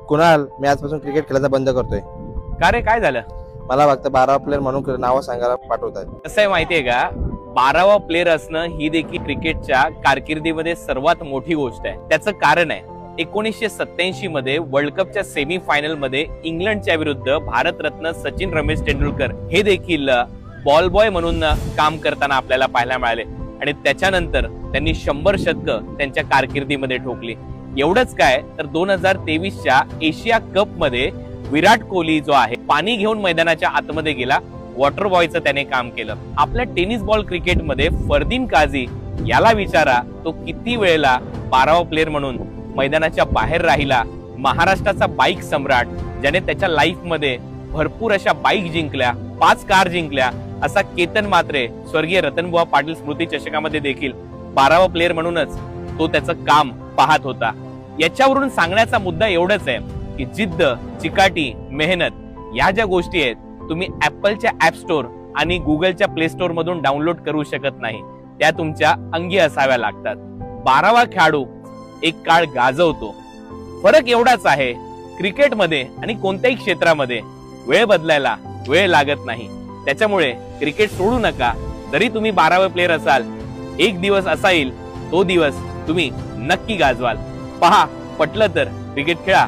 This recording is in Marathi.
कुणाल, मी आजपासून क्रिकेट खेळायचं बंद करतोय. का रे, काय झालं? मला फक्त 12 प्लेअर म्हणून नावं सांगायला पाठवतात. कसं आहे माहितीये का, 12वा प्लेअर असणं ही देखील क्रिकेटच्या कारकिर्दीमध्ये सर्वात मोठी गोष्ट आहे. त्याचं कारण आहे 1987 मध्ये वर्ल्ड कपच्या सेमी फायनल मध्ये इंग्लंडच्या विरुद्ध भारतरत्न सचिन रमेश तेंडुलकर हे देखील बॉल बॉय म्हणून काम करताना आपल्याला पाहायला मिळाले आणि त्याच्यानंतर त्यांनी 100 शतकं त्यांच्या कारकिर्दीमध्ये ठोकली. एवढंच काय तर 2023च्या एशिया कप मध्ये विराट कोहली जो आहे पाणी घेऊन मैदानाच्या आतमध्ये गेला, वॉटर बॉयचं त्याने काम केलं. आपल्या टेनिस बॉल क्रिकेटमध्ये फरदीन काझी याला विचारा, तो किती वेळेला 12वा प्लेअर म्हणून मैदानाच्या बाहेर राहिला. महाराष्ट्राचा बाईक सम्राट ज्याने त्याच्या लाईफ मध्ये भरपूर अशा बाईक जिंकल्या, 5 कार जिंकल्या, असा केतन मात्रे स्वर्गीय रतनबुवा पाटील स्मृती चषकामध्ये देखील 12वा प्लेअर म्हणूनच तो त्याचं काम पाहत होता. याच्यावरून सांगण्याचा मुद्दा एवढाच आहे की जिद्द, चिकाटी, मेहनत या ज्या गोष्टी आहेत तुम्ही ऍपलच्या ऍप स्टोर आणि गुगलच्या प्ले स्टोर मधून डाउनलोड करू शकत नाही, त्या तुमच्या अंगी असाव्या लागतात. 12वा खेळाडू एक काळ गाजवतो. फरक एवढाच आहे, क्रिकेटमध्ये आणि कोणत्याही क्षेत्रामध्ये वेळ बदलायला वेळ लागत नाही. त्याच्यामुळे क्रिकेट सोडू नका. जरी तुम्ही 12वे प्लेअर असाल, एक दिवस असा येईल तो दिवस तुम्ही नक्की गाजवाल. पहा, पटलं तर क्रिकेट खेळा.